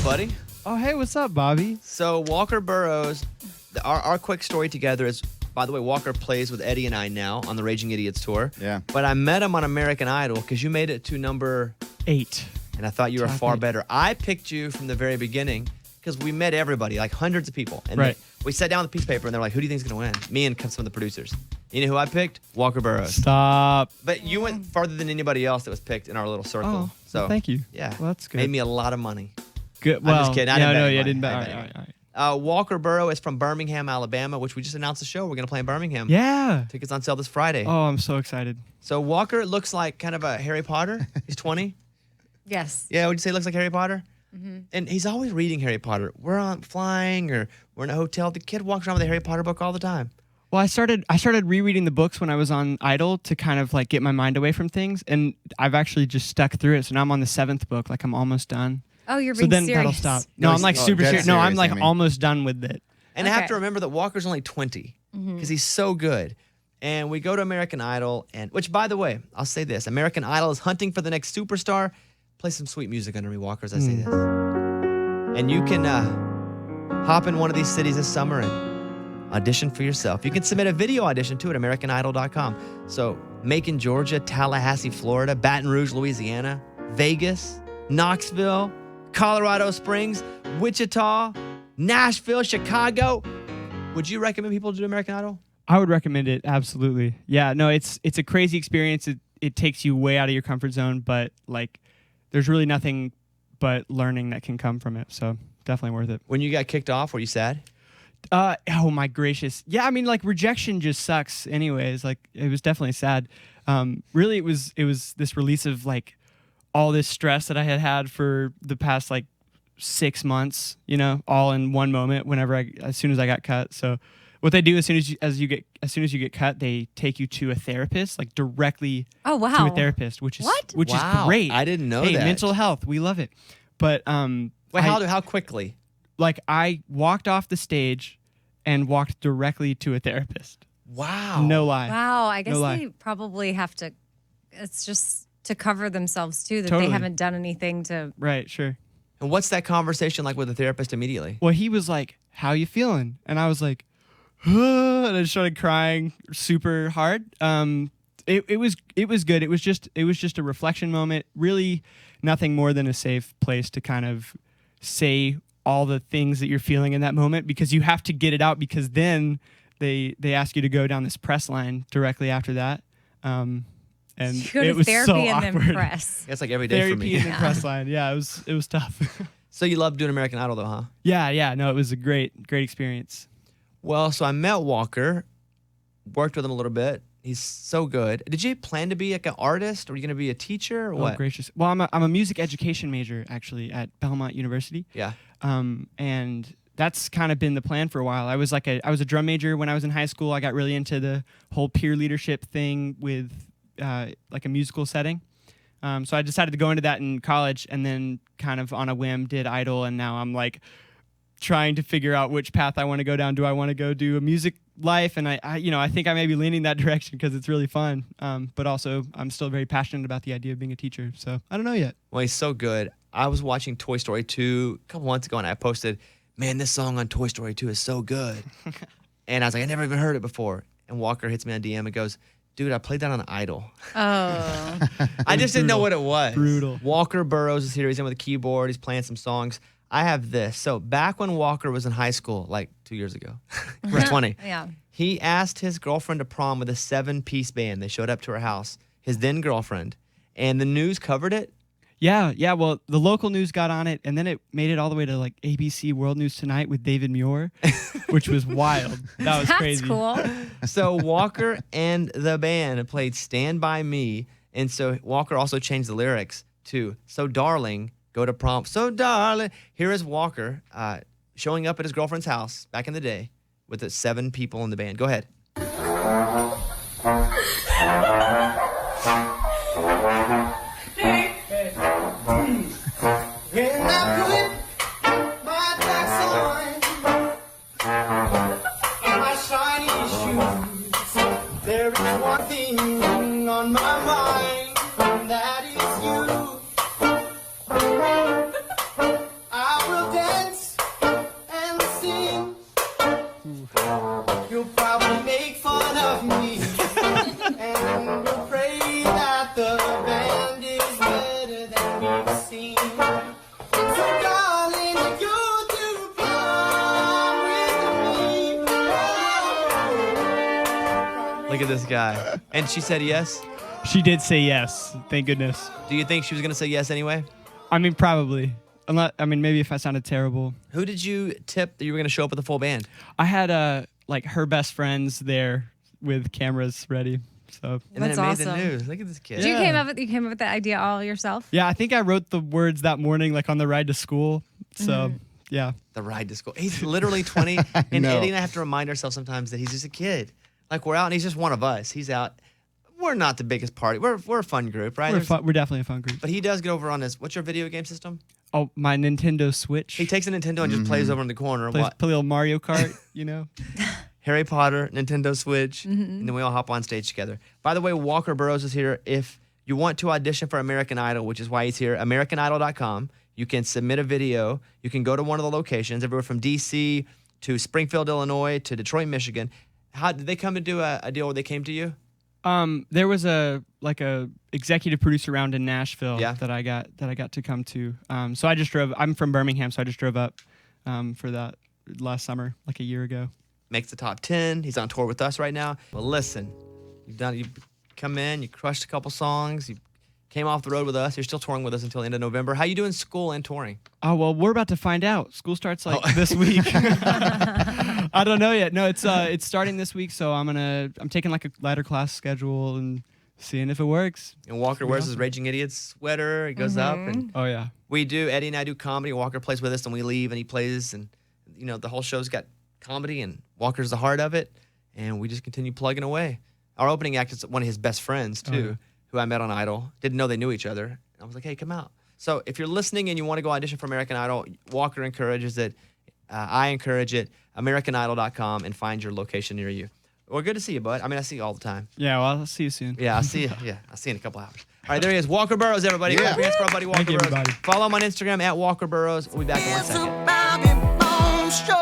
up, buddy? Oh, hey, what's up, Bobby? So Walker Burroughs, our quick story together is, by the way, Walker plays with Eddie and I now on the Raging Idiots tour. Yeah. But I met him on American Idol because you made it to number 8. and I thought you were Top far 8. better. I picked you from the very beginning because we met everybody, like hundreds of people. And Right. we sat down with a piece of paper and they're like, who do you think is going to win? Me and some of the producers. You know who I picked? Walker Burroughs. Stop. But you went farther than anybody else that was picked in our little circle. Oh, so well, thank you. Yeah. Well, that's good. Made me a lot of money. Good. Well, I'm just kidding. I no, didn't bet no, any you money. didn't bet. I All bet right, any all right, all right. Walker Burroughs is from Birmingham, Alabama, which we just announced the show. We're going to play in Birmingham. Yeah. Tickets on sale this Friday. Oh, I'm so excited. So Walker looks like kind of a Harry Potter. He's 20. Yes. Yeah, would you say he looks like Harry Potter? Mm-hmm. And he's always reading Harry Potter. We're on flying or we're in a hotel. The kid walks around with a Harry Potter book all the time. Well, I started rereading the books when I was on Idol to kind of like get my mind away from things, and I've actually just stuck through it. So now I'm on the 7th book, like I'm almost done. Oh, you're So being then serious. that'll stop. No, No, I'm like he's- super dead serious. No, I'm serious, like Amy. almost done with it. And I have Okay. to remember that Walker's only 20 because he's so good. And we go to American Idol, and which, by the way, I'll say this. American Idol is hunting for the next superstar. Play some sweet music under me, Walker, as I say this. And you can hop in one of these cities this summer and audition for yourself. You can submit a video audition, too, at AmericanIdol.com. So Macon, Georgia, Tallahassee, Florida, Baton Rouge, Louisiana, Vegas, Knoxville, Colorado Springs, Wichita, Nashville, Chicago. Would you recommend people to do American Idol? I would recommend it, absolutely. Yeah, no, it's a crazy experience. It takes you way out of your comfort zone, but like there's really nothing but learning that can come from it. So definitely worth it. When you got kicked off, were you sad? Oh my gracious. Yeah, I mean like rejection just sucks anyways. Like it was definitely sad. Really it was this release of like all this stress that I had for the past like 6 months, you know, all in one moment as soon as I got cut. So what they do as soon as you get cut, they take you to a therapist, like directly Oh, wow. to a therapist, which is Wow. great. I didn't know hey, that. mental health, we love it. But Wait, how quickly? like I walked off the stage and walked directly to a therapist. Wow. No lie. Wow. I guess No lie. they probably have to, it's just to cover themselves too, that Totally. they haven't done anything to. Right, sure. And what's that conversation like with the therapist immediately? Well, he was like, "How you feeling?" And I was like, and I started crying super hard. It was good. It was just a reflection moment. Really, nothing more than a safe place to kind of say all the things that you're feeling in that moment, because you have to get it out, because then they ask you to go down this press line directly after that. And You go it to was therapy so and awkward. then press. That's like every day for Therapy me. and then press line. Yeah, it was tough. So you love doing American Idol though, huh? Yeah. No, it was a great experience. Well, so I met Walker, worked with him a little bit. He's so good. Did you plan to be like an artist, or are you going to be a teacher, or what? Oh, gracious. Well, I'm a music education major actually at Belmont University. Yeah. And that's kind of been the plan for a while. I was a drum major when I was in high school. I got really into the whole peer leadership thing with like a musical setting. So I decided to go into that in college, and then kind of on a whim did Idol, and now I'm like trying to figure out which path I want to go down. Do I want to go do a music life? And I think I may be leaning that direction because it's really fun. But also I'm still very passionate about the idea of being a teacher. So I don't know yet. Well, he's so good. I was watching Toy Story 2 a couple months ago, and I posted, man, this song on Toy Story 2 is so good. And I was like, I never even heard it before. And Walker hits me on DM and goes, dude, I played that on Idol. Oh. I just didn't know what it was. Brutal. Walker Burroughs is here. He's in with a keyboard. He's playing some songs. I have this. So back when Walker was in high school, like 2 years ago, he was 20. Yeah. He asked his girlfriend to prom with a 7-piece band. They showed up to her house, his then girlfriend, and the news covered it. Yeah. Well, the local news got on it, and then it made it all the way to like ABC World News Tonight with David Muir, which was wild. That was That's crazy. cool. So Walker and the band played Stand By Me, and so Walker also changed the lyrics to So Darling, Go to Prom. So darling. Here is Walker showing up at his girlfriend's house back in the day with the 7 people in the band. Go ahead. When I put my blacks on and my shiny shoes, there is one thing on my mind, and that is you. I will me. So darling, you go to prom with me. Look at this guy. And she said yes. She did say yes. Thank goodness. Do you think she was going to say yes anyway? I mean, probably. Unless, I mean, maybe if I sounded terrible. Who did you tip that you were going to show up with a full band? I had like her best friends there with cameras ready. So And then That's it made the awesome. news. Look at this kid. You Yeah. came up with the idea all yourself? yeah, I think I wrote the words that morning, like on the ride to school. So yeah. The ride to school. He's literally 20. And No. Eddie and I have to remind ourselves sometimes that he's just a kid. Like, we're out and he's just one of us. He's out. We're not the biggest party. We're a fun group, right? We're definitely a fun group. But he does get over on his, what's your video game system? Oh, my Nintendo Switch. He takes a Nintendo and just plays over in the corner. play What? a little Mario Kart, you know? Harry Potter, Nintendo Switch, and then we all hop on stage together. By the way, Walker Burroughs is here. If you want to audition for American Idol, which is why he's here, AmericanIdol.com, you can submit a video. You can go to one of the locations, everywhere from D.C. to Springfield, Illinois, to Detroit, Michigan. How did they come to do a deal where they came to you? There was a executive producer round in Nashville Yeah. that I got to come to. So I just drove. I'm from Birmingham, so I just drove up for that last summer, like a year ago. Makes the top 10. He's on tour with us right now. Well, listen, you come in, you crushed a couple songs, you came off the road with us. You're still touring with us until the end of November. How you doing school and touring? Oh well, we're about to find out. School starts this week. I don't know yet. No, it's starting this week, so I'm taking like a ladder class schedule and seeing if it works. And Walker wears his Raging Idiots sweater. He goes up and Oh yeah. Eddie and I do comedy. Walker plays with us and we leave and he plays and the whole show's got comedy and Walker's the heart of it and we just continue plugging away. Our opening act is one of his best friends too, who I met on Idol. Didn't know they knew each other. I was like, hey, come out. So if you're listening and you want to go audition for American Idol, Walker encourages it. I encourage it. AmericanIdol.com and find your location near you. Well, good to see you, bud. I mean, I see you all the time. Yeah. Well, I'll see you soon. Yeah, I'll see you. Yeah, I'll see you in a couple hours. All right, there he is. Walker Burroughs, everybody. Yeah. Clap your hands for our buddy Walker Thank you, Burroughs. everybody. Follow him on Instagram at Walker Burroughs. We'll be back in 1 It's a second. Bobby Bone show.